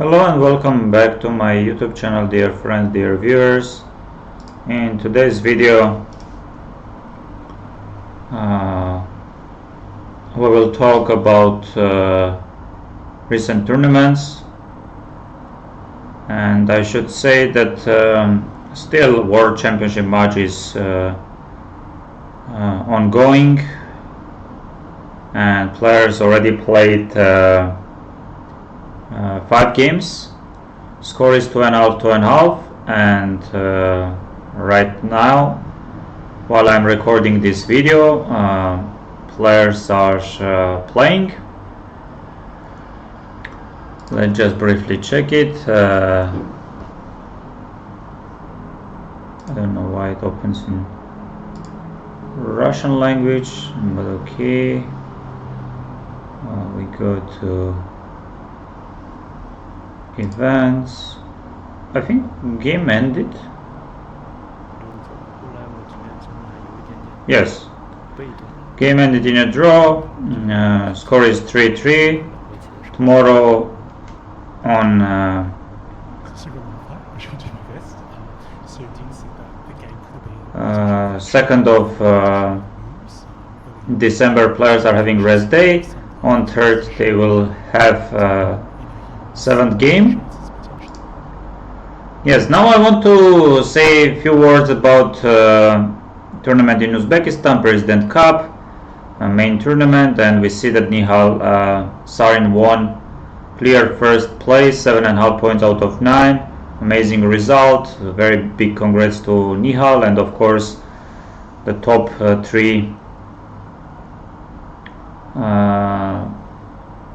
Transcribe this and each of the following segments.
Hello and welcome back to my YouTube channel, dear friends, dear viewers. In today's video we will talk about recent tournaments, and I should say that still World Championship match is ongoing and players already played 5 games. Score is 2.5, and right now, while I'm recording this video, players are playing. Let's just briefly check it. I don't know why it opens in Russian language, but okay. We go to events. I think game ended. Yes, game ended in a draw. Score is 3-3. Tomorrow on 2nd of December, players are having rest day. On 3rd they will have 7th game. Yes, now I want to say a few words about tournament in Uzbekistan, President Cup, main tournament, and we see that Nihal Sarin won, clear first place, 7.5 points out of 9. Amazing result. Very big congrats to Nihal, and of course the top 3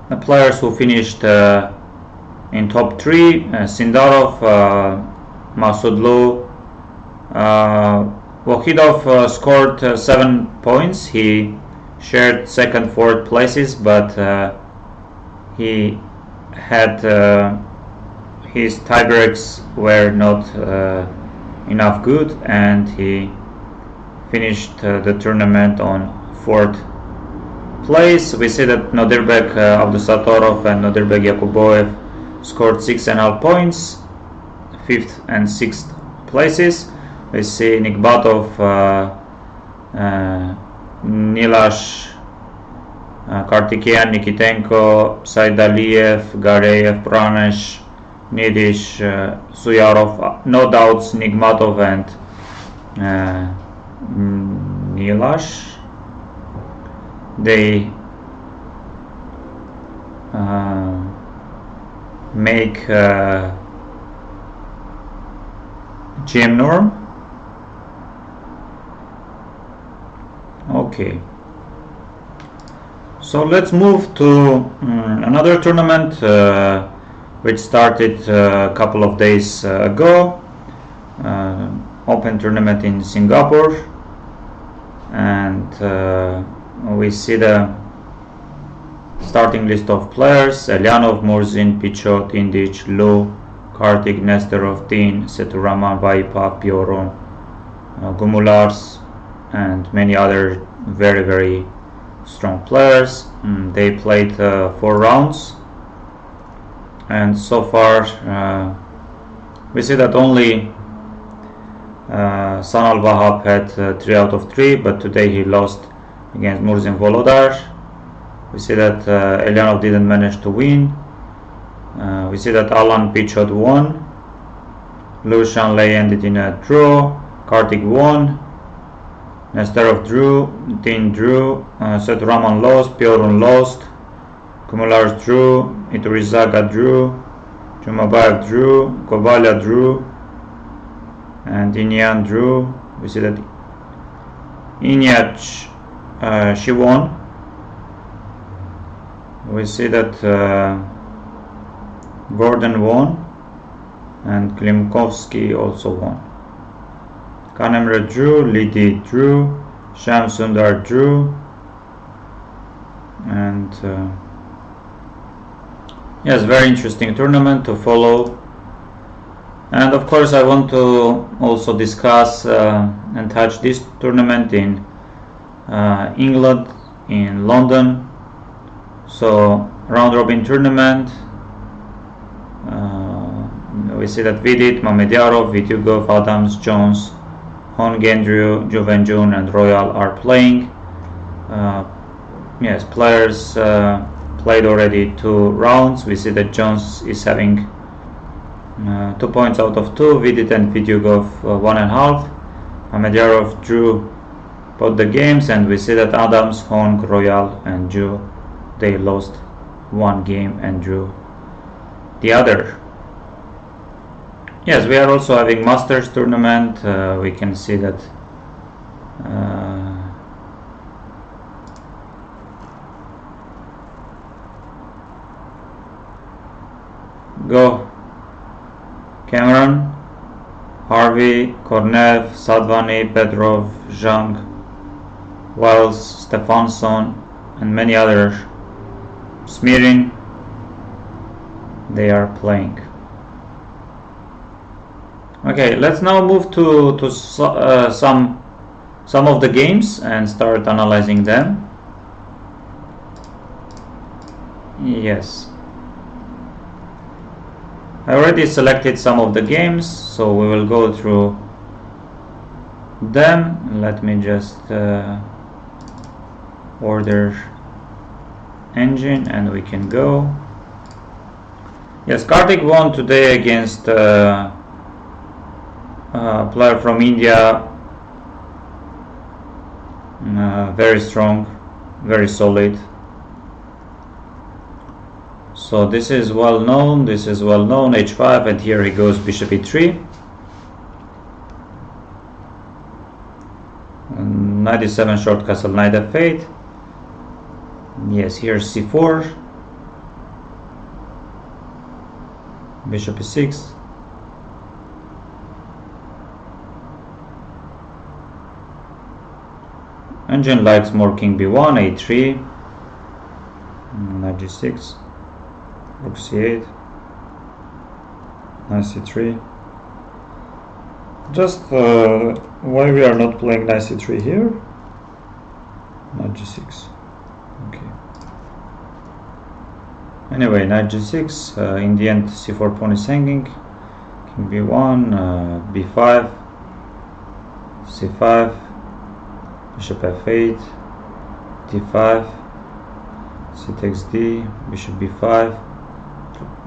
the players who finished in top 3, Sindarov, Masudlu, Wahidov scored 7 points. He shared 2nd, 4th places, but he had his tiebreaks were not enough good, and he finished the tournament on 4th place. We see that Nodirbek Abdusatorov and Nodirbek Yakuboev scored 6.5 points, 5th and 6th places. We see Nikbatov, Nilash, Kartikeyan, Nikitenko, Saidaliev, Gareev, Pranesh, Nidish, Suyarov, no doubts Nigmatov and Nilash. They make GM norm. Okay, so let's move to another tournament which started a couple of days ago. Open tournament in Singapore, and we see the starting list of players: Elyanov, Murzin, Pichot, Indic, Lu, Kartik, Nesterov, Tin, Seturaman, Vaipa, Pioron, Gumulars, and many other very, very strong players. They played 4 rounds, and so far we see that only Sanal Vahab had 3 out of 3, but today he lost against Murzin Volodar. We see that Elyanov didn't manage to win. We see that Alan Pichot won. Lu Shanlei ended in a draw. Kartik won. Nesterov drew. Tin drew. Seturaman lost. Piorun lost. Kumulars drew. Iturizaga drew. Jumabayev drew. Kovalia drew. And Inyan drew. We see that Inyach she won. We see that Gordon won, and Klimkovsky also won. Kanemre drew, Lidi drew, Sham Sundar drew, and yes, very interesting tournament to follow. And of course I want to also discuss and touch this tournament in England, in London. So round robin tournament, we see that Vidit, Mamedyarov, Vityugov, Adams, Jones, Hong, Gendrew, Juvenjun and Royal are playing. Yes, players played already 2 rounds. We see that Jones is having 2 points out of 2, Vidit and Vityugov 1.5. Mamedyarov drew both the games, and we see that Adams, Hong, Royal and Ju, they lost 1 game and drew the other. Yes, we are also having Masters tournament. We can see that go Cameron, Harvey, Kornev, Sadvani, Petrov, Zhang, Wells, Stefansson and many others, Smirin, they are playing. Okay, let's now move to some of the games and start analyzing them. Yes, I already selected some of the games, so we will go through them. Let me just order engine and we can go. Yes, Kartik won today against a player from India. Very strong, very solid. So this is well known, h5, and here he goes bishop e3. And knight e7 short castle, knight f8. Yes, here's c4. Bishop e6. Engine likes more king b1, a3, knight g6. Rook c8, knight c3. Just why we are not playing knight c3 here? Knight g6. Okay. Anyway, knight g6. In the end, c4 pawn is hanging. King b1, b5, c5, bishop f8, d5, c takes d, bishop b5.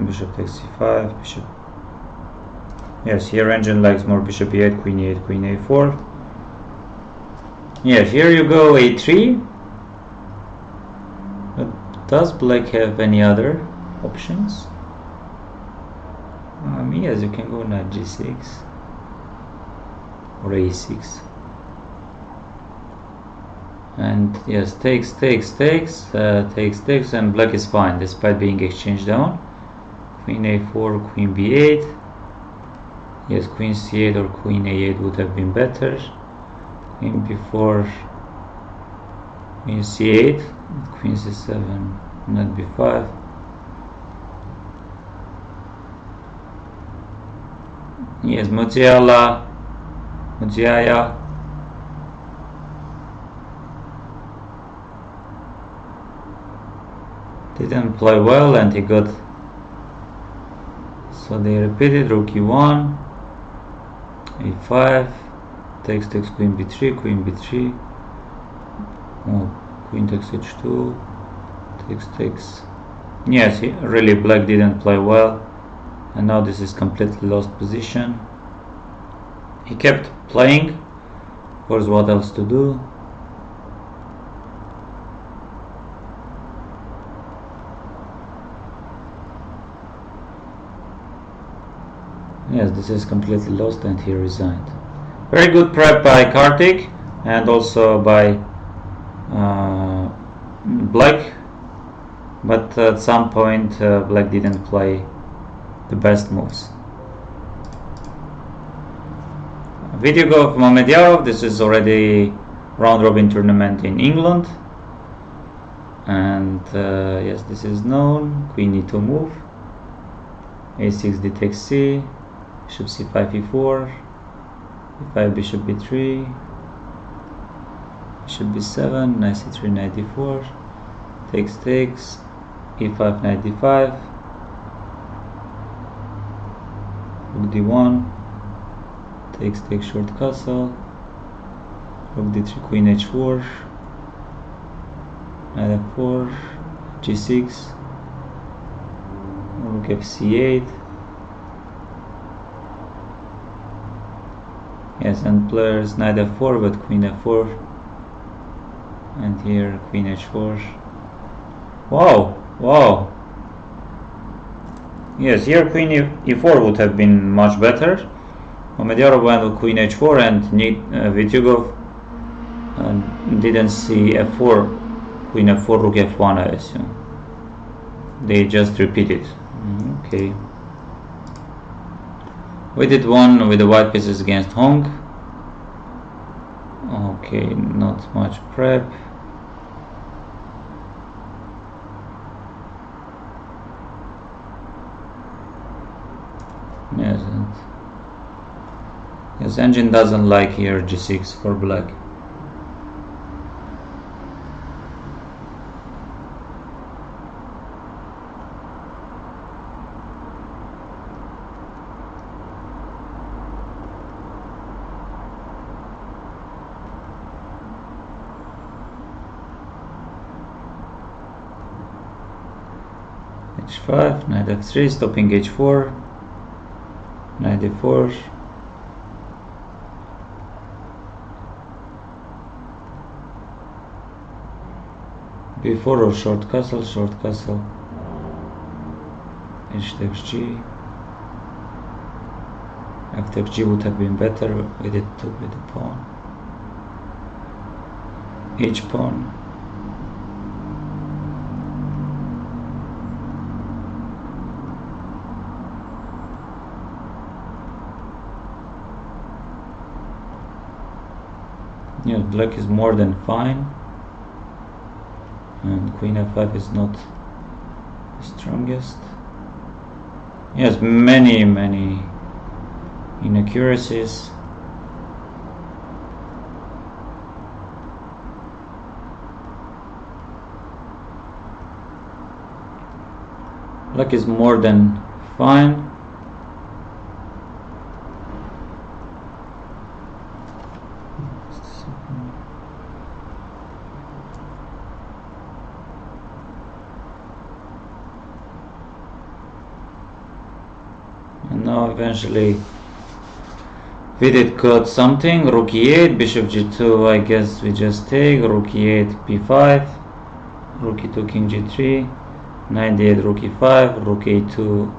Bishop takes c5, bishop. Yes, here engine likes more bishop e8, queen e8, queen a4. Yeah, here you go a3. But does black have any other options? Yes, you can go knight g6 or a6. And yes, takes, and black is fine despite being exchanged down. Queen a4, queen b8. Yes, queen c8 or queen a8 would have been better. Queen b4, queen c8, queen c7, knight b5. Yes, Muziaya didn't play well and he got. So they repeated rook e1, a5, takes queen b3, queen b3. Oh, queen takes h2, takes. Yes, really black didn't play well, and now this is completely lost position. He kept playing. Of course, what else to do? Yes, this is completely lost and he resigned. Very good prep by Kartik and also by black, but at some point black didn't play the best moves. Vityugov, Mamedyarov, this is already round robin tournament in England, and yes, this is known. Queen e2 move, a6 d takes c, bishop c5 e4, e5 bishop b3, bishop b7, knight c3, knight d4, takes, e5 knight d5, rook d1, takes short castle, rook d3, queen h4, knight f4, g6, rook fc8. Yes, and players knight f4 but queen f4, and here queen h4. Wow. Yes, here queen e4 would have been much better. Omedyarov went with queen h4, and Vityugov didn't see f4, queen f4, rook f1, I assume. They just repeated. Okay. We did one with the white pieces against Hong. Okay, not much prep. Yes, engine doesn't like here g6 for black. h5, knight f3, stopping h4, knight d4, b4 or short castle, h takes g, f takes g would have been better with it with the pawn, h pawn, yeah, black is more than fine, and queen f5 is not the strongest. Yes, many inaccuracies. Black is more than fine. And now eventually Vidit got something. Rook e8, bishop g2, I guess we just take. Rook e8, b5, rook e2, king g3, knight d8, rook e5, rook a2,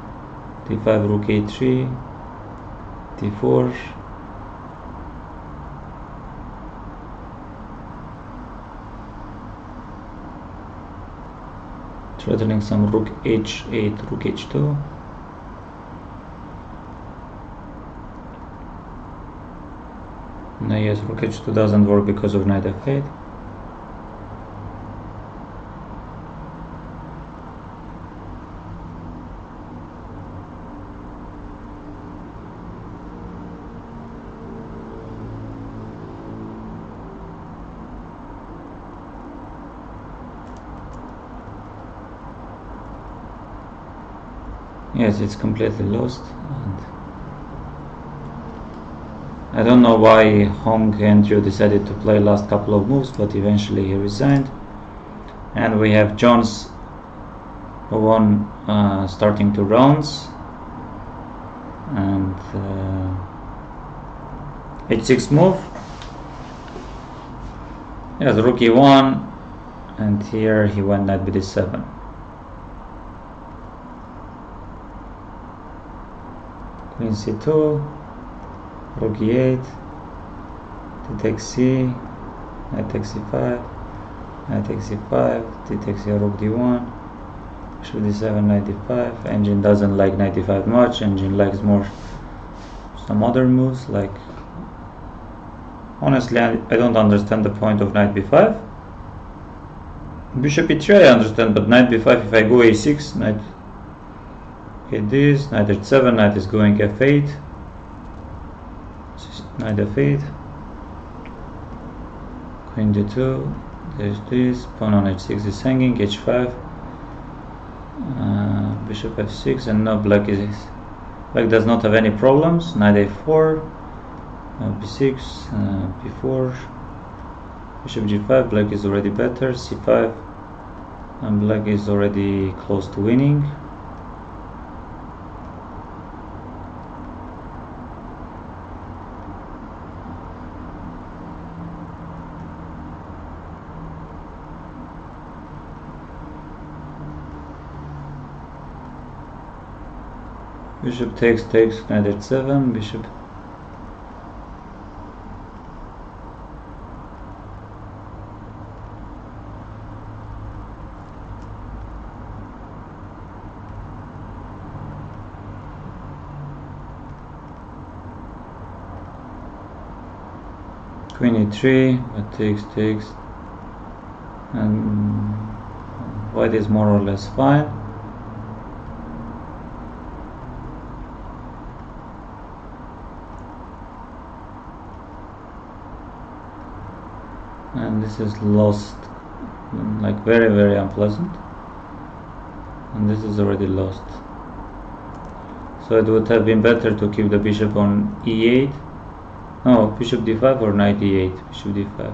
d5, rook a3, d4. Threatening some rook h8, rook h2. No, yes, rook h2 doesn't work because of knight f8. Yes, it's completely lost. And I don't know why Hong Andrew decided to play last couple of moves, but eventually he resigned. And we have Jones who won starting 2 rounds. And h6 move. Yes, rook e1, and here he went knight bd7. Queen c2, rook e8, d takes c, knight takes c5, knight takes c5, d takes c, rook d1, bishop d7, knight d5. Engine doesn't like knight d5 much. Engine likes more some other moves, like, honestly I don't understand the point of knight b5. Bishop e3 I understand, but knight b5, if I go a6, knight this, knight h7, knight is going f8, knight f8, queen d2, there's this, pawn on h6 is hanging, h5, bishop f6, and now black is Black does not have any problems. Knight a4, b6, b4, bishop g5. Black is already better. c5, and black is already close to winning. Bishop takes, knight h7, bishop. Queen e3, but takes, and white is more or less fine. And this is lost, like very unpleasant, and this is already lost. So it would have been better to keep the bishop on e8. No, bishop d5 or knight e8. Bishop d5.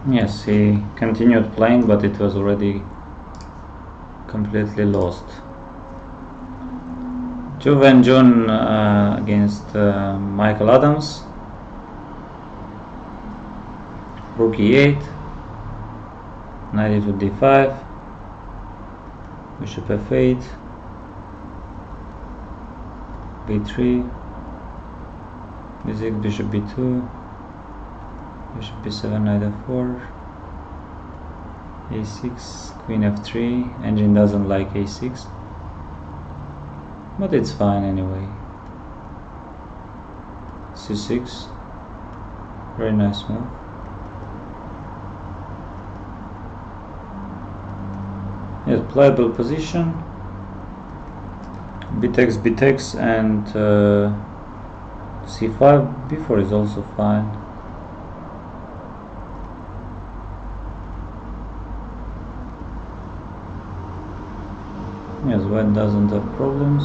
Yes, he continued playing, but it was already completely lost. Joe Van John against Michael Adams. Rook e8, knight to d5, bishop f8, b3, b6, bishop b2, bishop b7, knight f4, a6, queen f3. Engine doesn't like a6, but it's fine anyway. c6, very nice move. Yes, playable position. B takes, and c5, b4 is also fine. Yes, white doesn't have problems.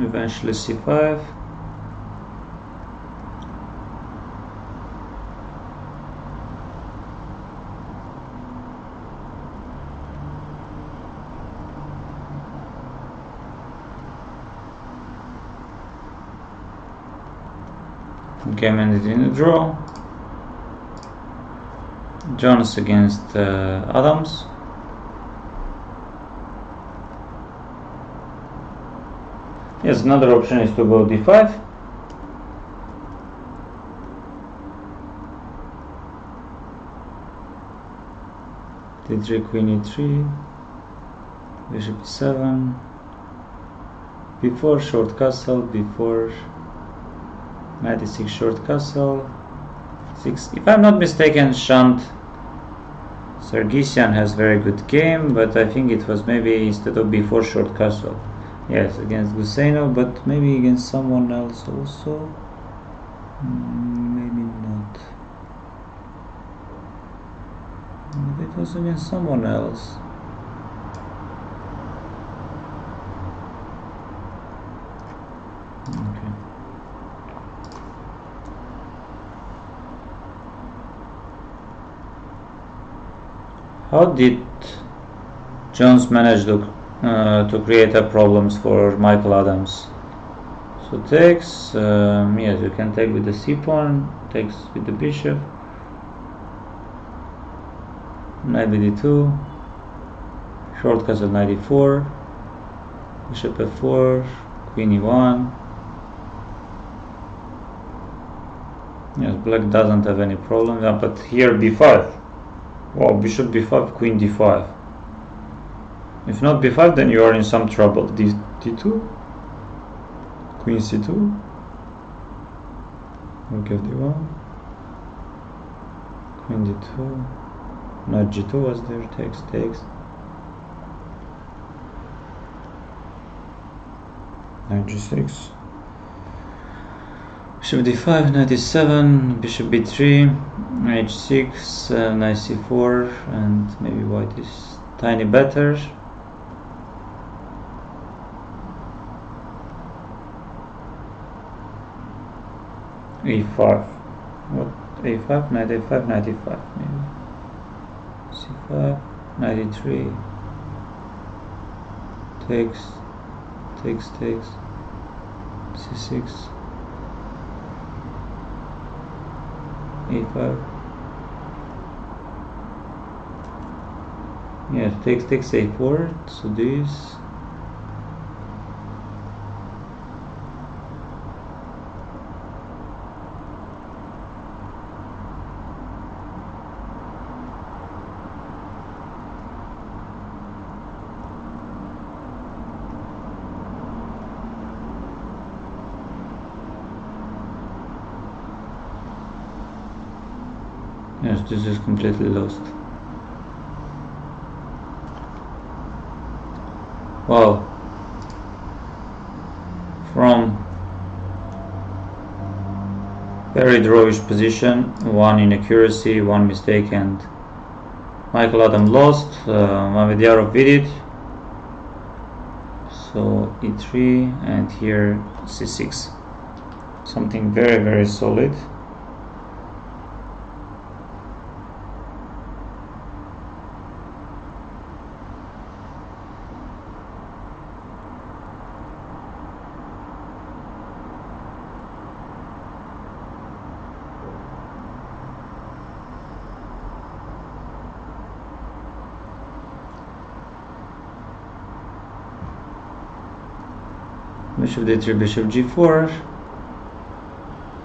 Eventually c5. Game ended in a draw. Jones against Adams. Yes, another option is to go d5. d3, queen e3, bishop e7, b4, short castle, b4, knight e6, short castle, 6. If I'm not mistaken, Shant Sargsyan has very good game, but I think it was maybe instead of b4, short castle. Yes, against Guseino, but maybe against someone else also. Maybe not. Maybe it was against someone else. Okay. How did Jones manage to create problems for Michael Adams? So takes, yes, you can take with the c pawn, takes with the bishop, knight d2, short castle knight e4, Bishop f4, queen e1. Yes, black doesn't have any problem, but here b5. Wow, bishop b5, queen d5. If not b5, then you are in some trouble. d2, queen c2, rook fd1, queen d2, knight g2 was there, takes, knight g6, bishop d5, knight e7, bishop b3, h6, knight c4, and maybe white is tiny better. e5. What? a5, knight a5, knight e5, maybe. c5, knight e3. Takes. c6. e5. Yes, takes a4. So this. Yes, this is completely lost. Wow. From very drawish position, one inaccuracy, one mistake, and Michael Adam lost. Mamedyarov did it. So e3 and here c6. Something very, very solid. Bishop d3, bishop g4,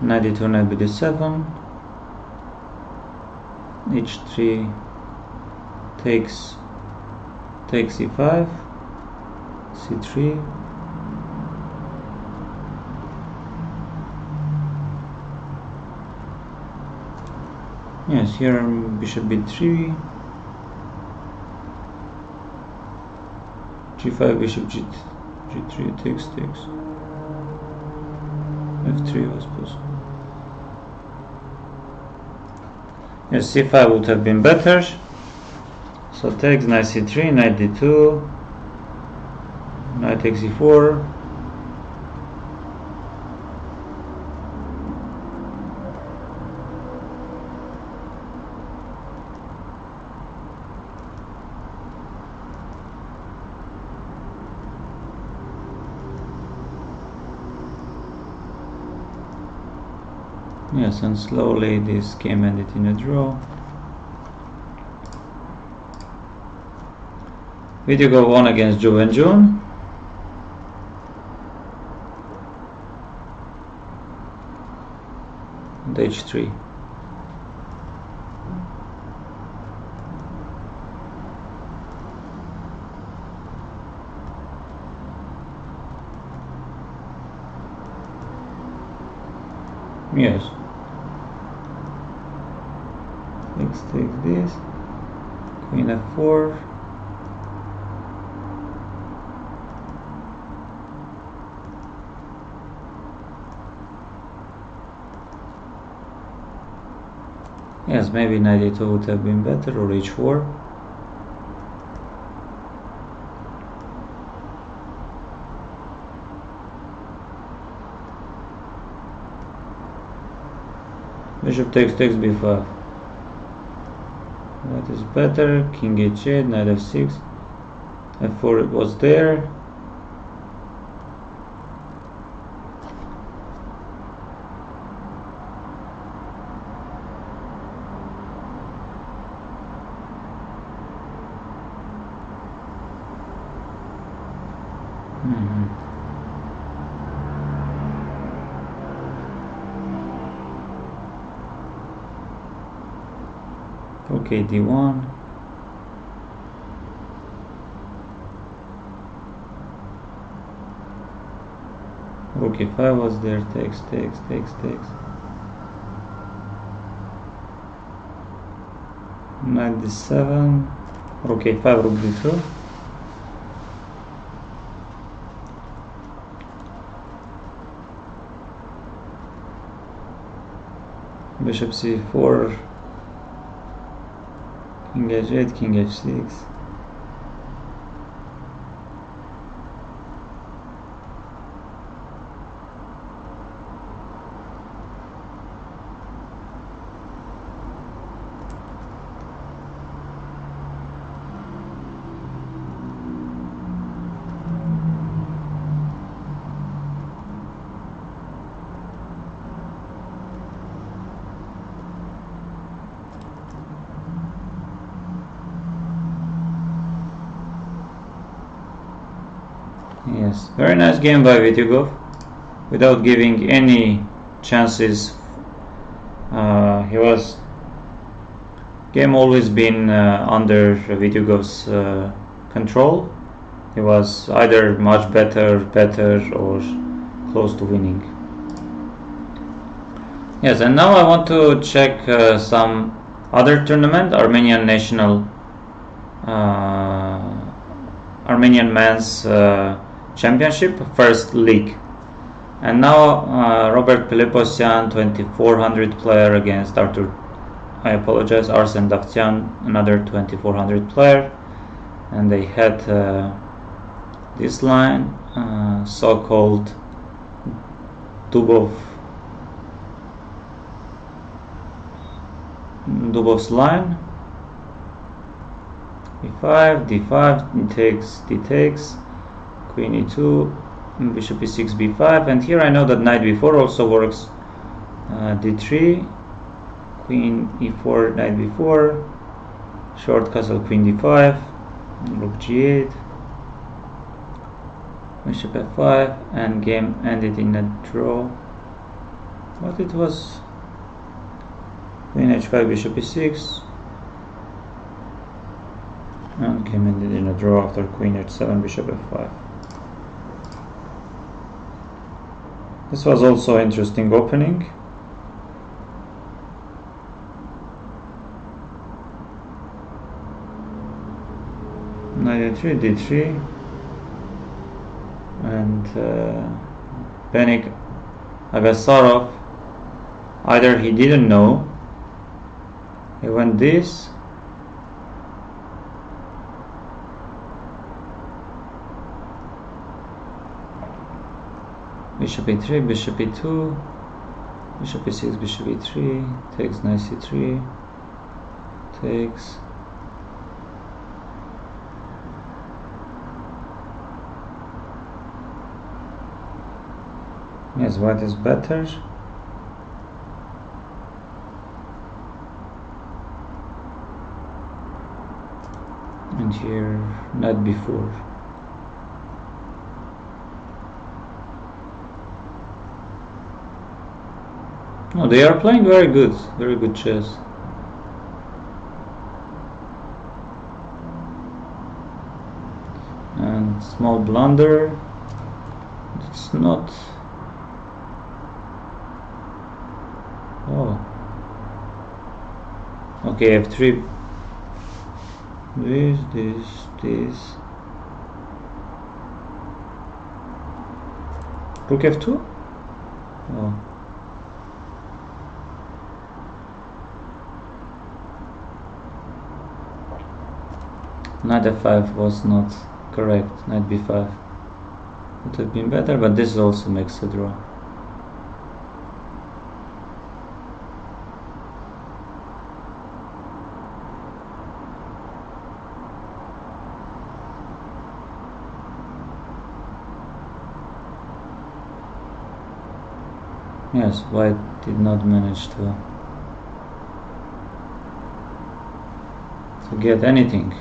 knight d2, knight bd7, h3 takes e5, c3, yes, here bishop b3, g5, bishop g3 takes, f3 was possible. Yes, c5 would have been better. So takes, knight c3, knight d2, knight takes e4. Yes, and slowly this game ended in a draw. Vidyago won against Zhu Wenjun. And h3. Yes. Takes this. Queen f4. Yes, maybe knight e2 would have been better, or h4. Bishop takes b5. That is better. King h8, knight f6. f4 was there. Okay, d1. Rook e5 was there. Takes. Knight d7. Rook a5, rook d2. Bishop c4. King h8, king h6. Yes, very nice game by Vityugov, without giving any chances. He was game always been under Vityugov's control. He was either much better, or close to winning. Yes, and now I want to check some other tournament, Armenian national, Armenian men's championship, first league. And now Robert Piliposyan, 2400 player, against Arsen Davtyan, another 2400 player. And they had this line, so-called Dubov's line. e5, d5, d takes, queen e2, bishop e6, b5, and here I know that knight b4 also works. d3, queen e4, knight b4, short castle, queen d5, rook g8, bishop f5, and game ended in a draw. But it was queen h5, bishop e6, and game ended in a draw after queen h7, bishop f5. This was also interesting opening. Knight a3, d3, and Benik Agasarov, either he didn't know, he went this, bishop e3, bishop e2, bishop e6, bishop e3, takes, knight c3, takes, yes, white is better. And here knight b4. Oh, they are playing very good chess. And small blunder. It's not. Oh. Okay, f3. This. Rook f2? Oh. Knight f5 was not correct. Knight b5 would have been better, but this also makes a draw. Yes, white did not manage to get anything.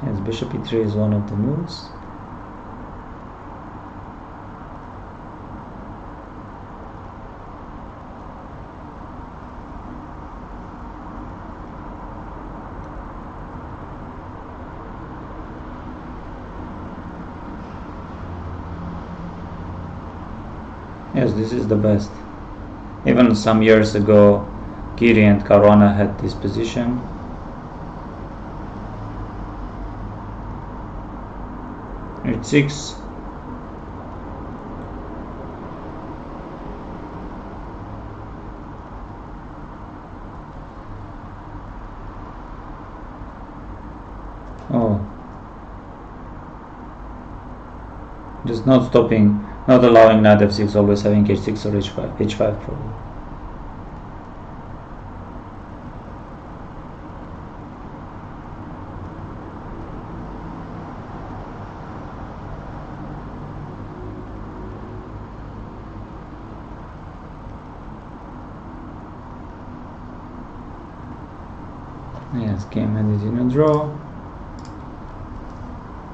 Yes, bishop e3 is one of the moves. Yes, this is the best. Even some years ago, Giri and Caruana had this position. H6. Oh, just not stopping. Not allowing knight f6, always having h6 or h5, h5 probably. Yes, game ended in a draw.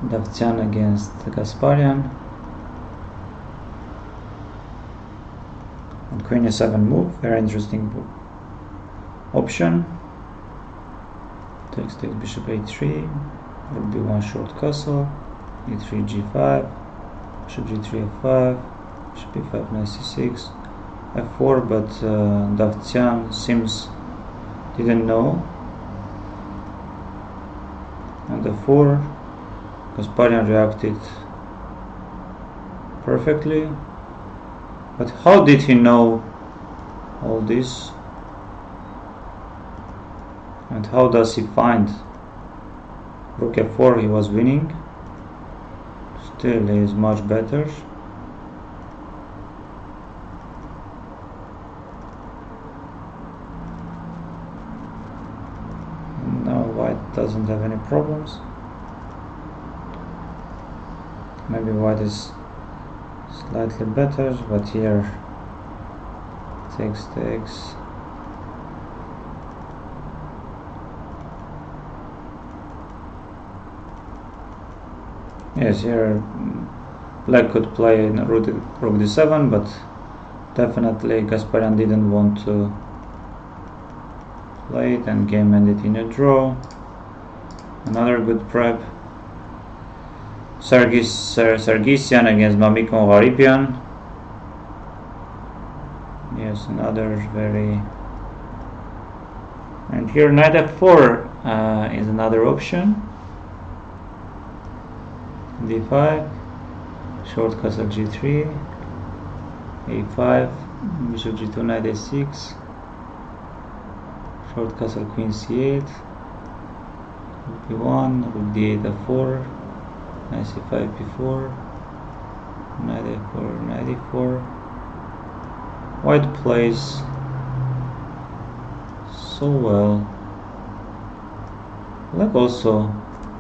Davtyan against Gasparian. And queen e7 move, very interesting option. Takes bishop a3, rook b1 short castle, e3 g5, bishop g3 f5, bishop b5 knight c6, f4, but Davtyan seems didn't know. And f4, Gasparian reacted perfectly. But how did he know all this? And how does he find rook f4? He was winning. Still, he is much better. Now white doesn't have any problems. Maybe white is slightly better, but here takes. Yes, here black could play rook d7, but definitely Gasparian didn't want to play it, and game ended in a draw. Another good prep. Sargsyan against Mamikon Gharipian. Yes, another very. And here knight f4 is another option. d5, short castle g3, a5, bishop g2, knight a6, short castle queen c8, rook b1, rook d8 f4, knight c5 b4, knight a4, knight e4. White plays so well. Black also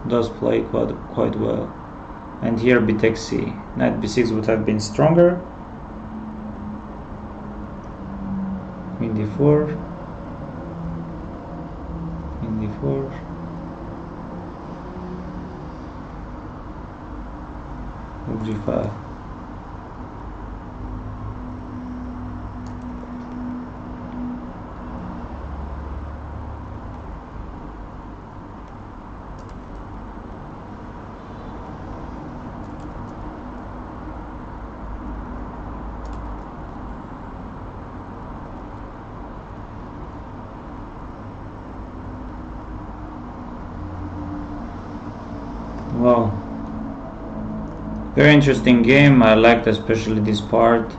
does play quite well. And here b takes c. Knight b6 would have been stronger. Queen d4, queen d4, rook g5. Wow, very interesting game. I liked especially this part.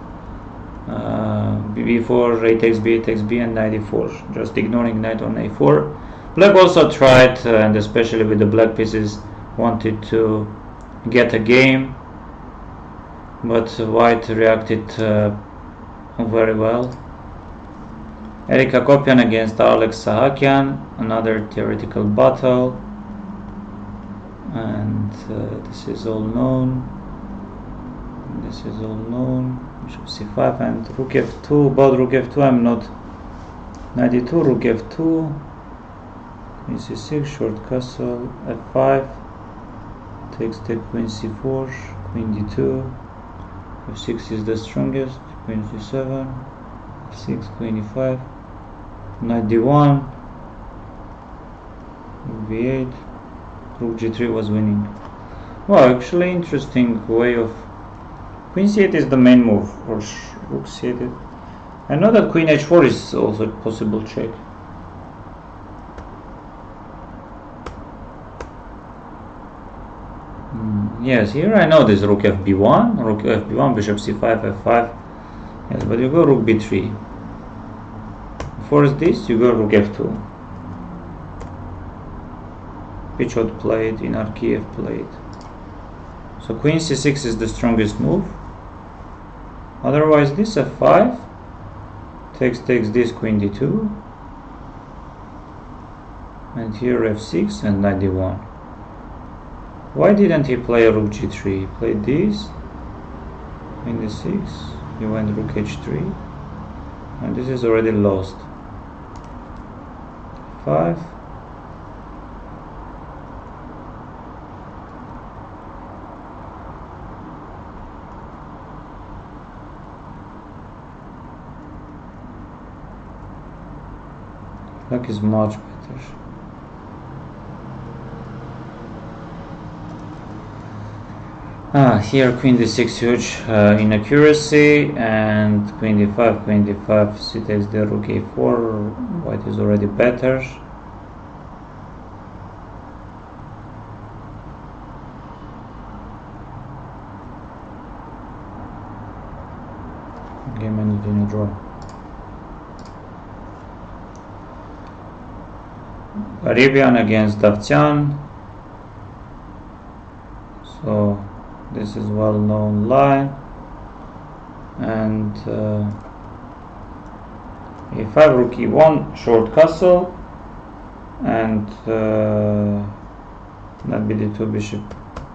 b4, a takes b, and knight e4. Just ignoring knight on a4. Black also tried, and especially with the black pieces, wanted to get a game, but white reacted very well. Eric Hakopian against Alex Sahakian, another theoretical battle. And this is all known. Bishop c5 and rook f2. About rook f2 I'm not Knight d2, rook f2, queen c6, short castle, f5, takes the queen c4, queen d2, f6 is the strongest, queen c7, f6, queen e5, knight d1, rook b8, rook g3 was winning. Well, actually interesting way of... Queen c8 is the main move, or rook c8. I know that queen h4 is also a possible check. Yes, here I know this rook fb1, bishop c5, f5. Yes, but you go rook b3. Before this, you go rook f2. Pichot played, Inarkiev played. So queen c6 is the strongest move. Otherwise, this f5 takes this queen d2, and here f6 and knight d1. Why didn't he play rook g3? He played this, queen d6, he went rook h3, and this is already lost. 5. Black is much better. Here queen d6 huge inaccuracy, and queen d5, c takes the rook a4, white is already better. Game ended in a draw. Arabian against Davtyan. So this is well-known line, and a5, rook e1, short castle, and knight bd2, bishop,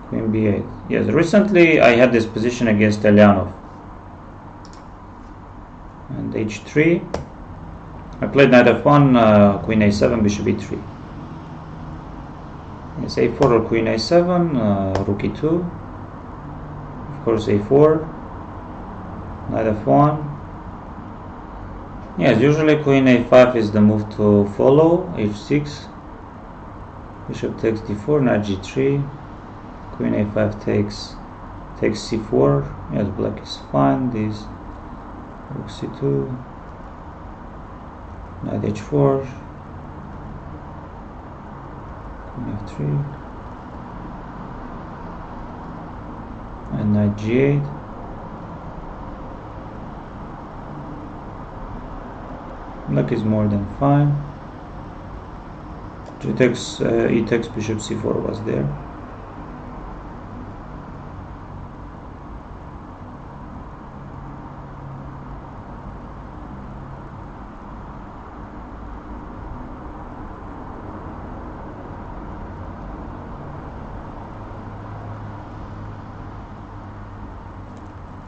queen b8. Yes, recently I had this position against Elyanov, and h3. I played knight f1, queen a7, bishop e3. Yes, a4 or queen a7, rook e2. Of course, a4, knight f1. Yes, usually queen a5 is the move to follow. h6, bishop takes d4, knight g3, queen a5 takes c4. Yes, black is fine. This rook c2, knight h4, queen f3, and knight g8. Black is more than fine. G takes, e takes, bishop c4 was there.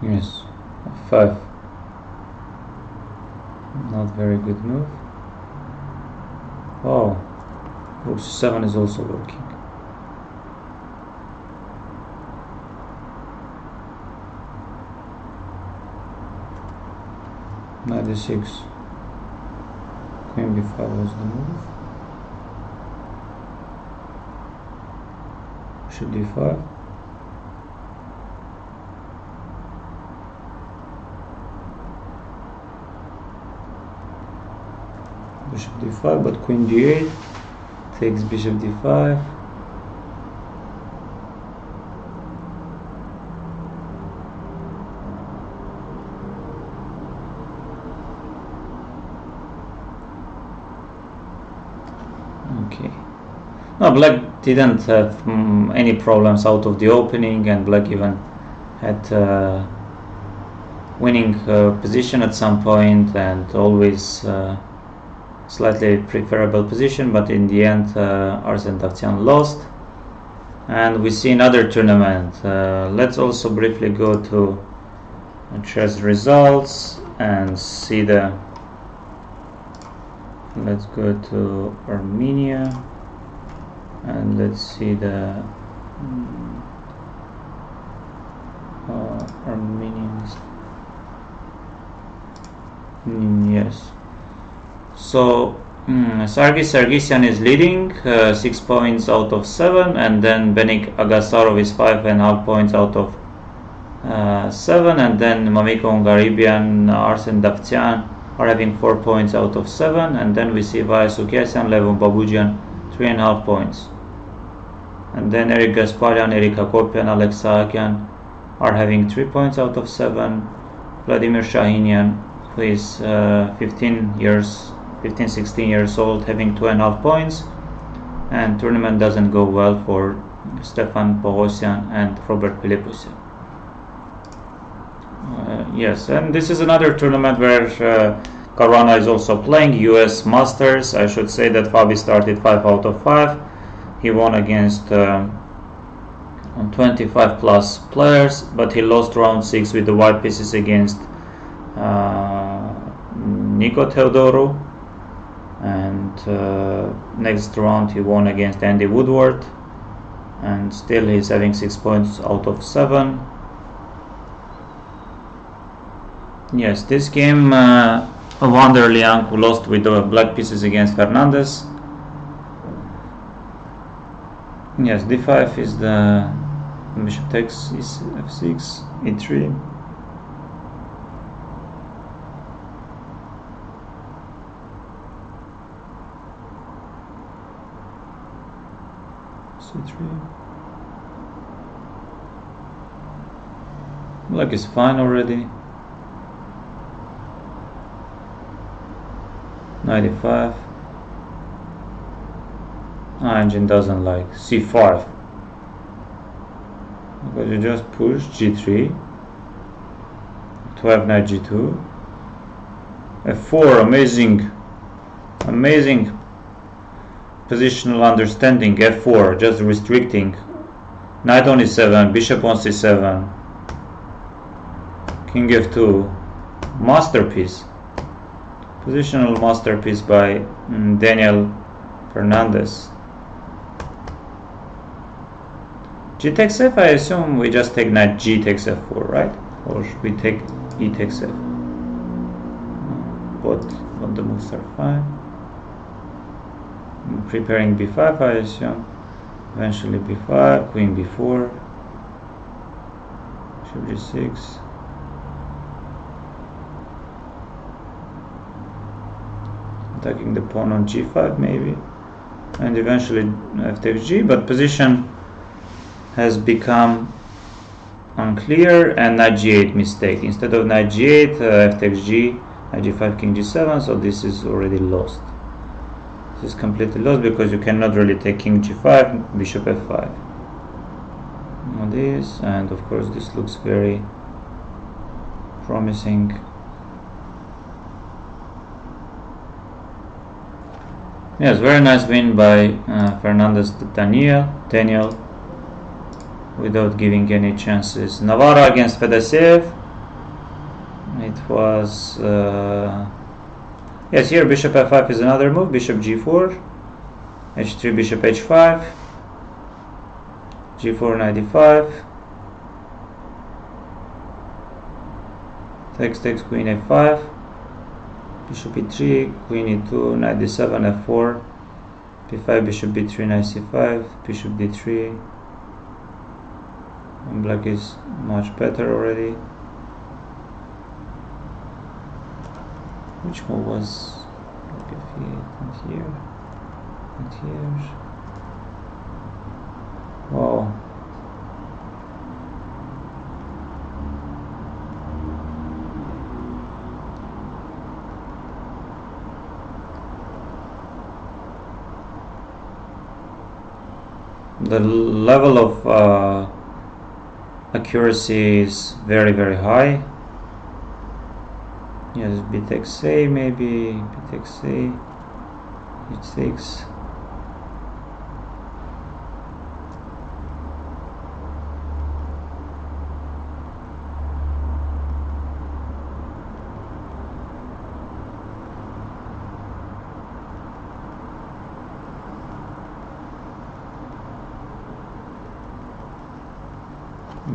Yes, f5. Not very good move. Oh, rook c7 is also working. Knight d6, queen b5 was the move. Bishop d5. Bishop d5, but queen d8 takes bishop d5. Okay. No, black didn't have any problems out of the opening, and black even had winning position at some point, and always slightly preferable position, but in the end Arsen Davtyan lost. And we see another tournament. Let's also briefly go to chess results and see the let's go to Armenia and let's see the Armenians. Yes. So Sargis Sargsyan is leading 6 points out of 7, and then Benik Agasarov is 5.5 points out of 7, and then Mamiko Ungaribian, Arsen Davtyan are having 4 points out of 7, and then we see Vaya Sukyasyan, Levon Babujian 3.5 points, and then Eric Gasparian, Eric Hakopian, Alex Saakian are having 3 points out of 7. Vladimir Shahinian, who is 15, 16 years old, having 2.5 points, and tournament doesn't go well for Stefan Pogosyan and Robert Philippusyan. Yes, and this is another tournament where Caruana is also playing, US Masters. I should say that Fabi started 5 out of 5. He won against 25 plus players, but he lost round 6 with the white pieces against Nico Teodoro, and next round he won against Andy Woodward, and still he's having 6 points out of 7. Yes, this game Vander Liang, who lost with the black pieces against Fernandez. Yes, d5 is the bishop takes is f6, e3. c3. Black is fine already. 95. Engine doesn't like c5 because you just push g3 to have knight g2, f4. Amazing positional understanding. f4 just restricting. Knight on e7, bishop on c7, king f2. Masterpiece, positional masterpiece by Daniel Fernandez. G takes f, I assume we just take knight g takes f4, right? Or should we take e takes f? Both the moves are fine. I'm preparing b5, I assume. Eventually b5, queen b4, bishop g6. Attacking the pawn on g5 maybe, and eventually f takes g, but position has become unclear, and knight g8 mistake. Instead of knight g8, f takes g, knight g5, king g7, so this is already lost. This is completely lost because you cannot really take king g5, bishop f5. On this, and of course this looks very promising. Yes, very nice win by Fernandez Daniel, without giving any chances. Navarra against Fedoseev. It was yes, here bishop f5 is another move. Bishop g4, h3, bishop h5, g4, knight d5, takes queen f5, bishop e3, queen e2, knight d7, f4, b5, bishop b3, knight c5, bishop d3. And black is much better already. Which move was and here and here? Wow. The level of accuracy is very, very high. Yes, b takes a, maybe b takes a, h6.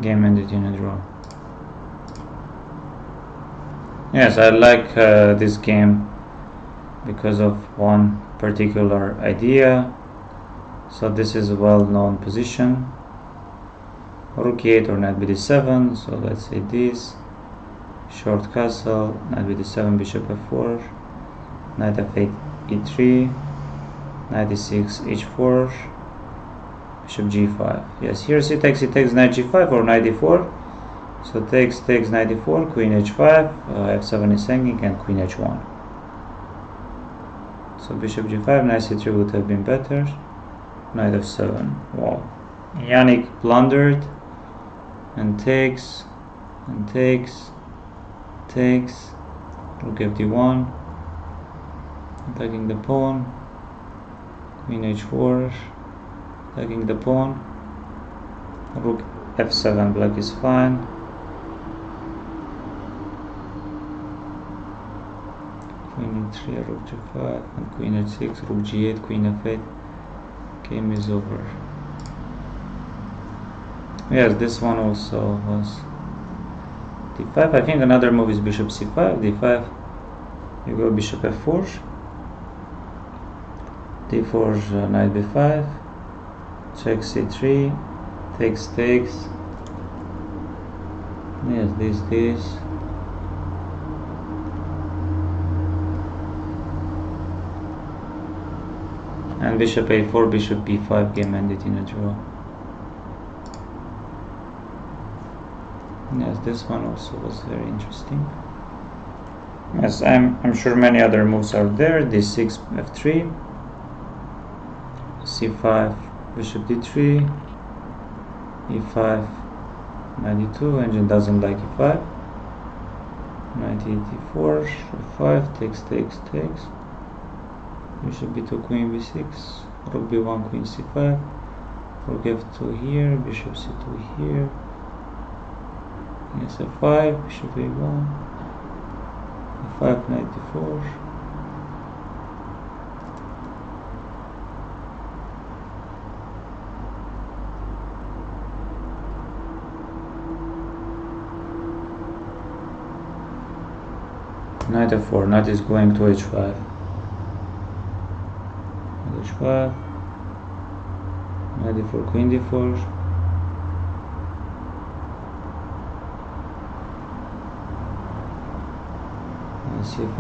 Game ended in a draw. Yes, I like this game because of one particular idea. So this is a well-known position. Rook e8 or knight bd7. So let's say this. Short castle, knight bd7, bishop f4, knight f8, e3, knight e6, h4, bishop g5. Yes, here c takes, knight g5 or knight e4. So takes, knight e4, queen h5, f7 is hanging, and queen h1. So bishop g5, knight c3 would have been better. Knight f7. Wow. Yannick blundered and takes, rook fd1, attacking the pawn, queen h4, attacking the pawn, rook f7, black is fine, queen e3, rook g5, and queen h6, rook g8, queen f8. Game is over. Yes, this one also was d5. I think another move is bishop c5, d5, you go bishop f4, d4, knight b5, check c3, takes, yes, this, and bishop a4, bishop b5, game ended in a draw. Yes, this one also was very interesting. Yes, I'm sure many other moves are there. d6, f3, c5, bishop d3, e5, knight d2. Engine doesn't like e5. Knight e4, f5, takes, bishop b2, queen b6, rook b1, queen c5, rook f2 here, bishop c2 here. Yes, f5, bishop a1, f5, knight d4, knight f4, knight is going to h5, h5, knight d4, queen d4, c5,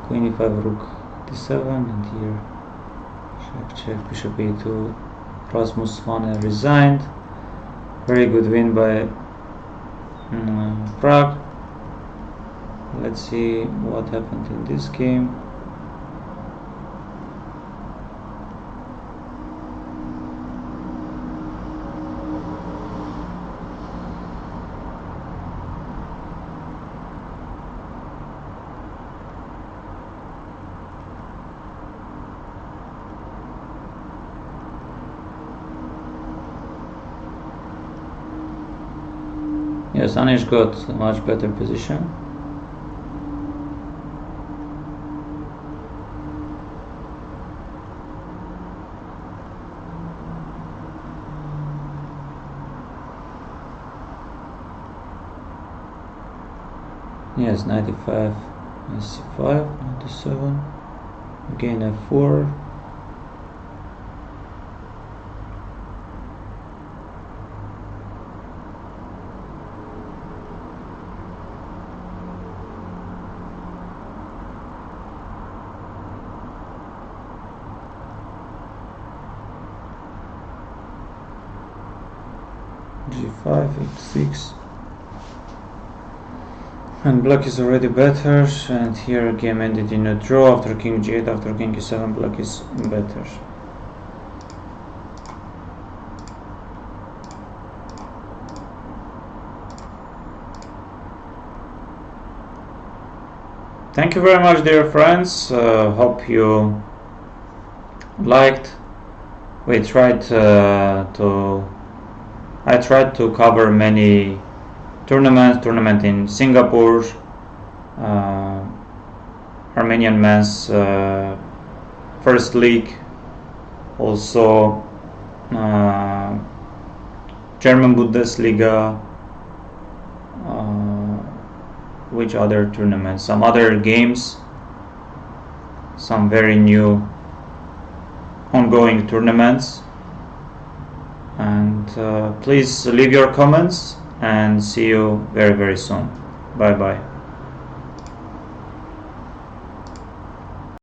queen e5, rook d7, and here check, bishop a2. Rasmus Svane resigned. Very good win by Prague. Let's see what happened in this game. Yes, Anish got a much better position. Yes, 95, c5, 97, again f4, g5, h6, and black is already better, and here game ended in a draw. After king g8, after king e7, black is better. Thank you very much, dear friends. Hope you liked. I tried to cover many tournament in Singapore, Armenian men's first league, also German Bundesliga, which other tournaments, some other games, some very new ongoing tournaments. And please leave your comments, and see you very soon. Bye bye.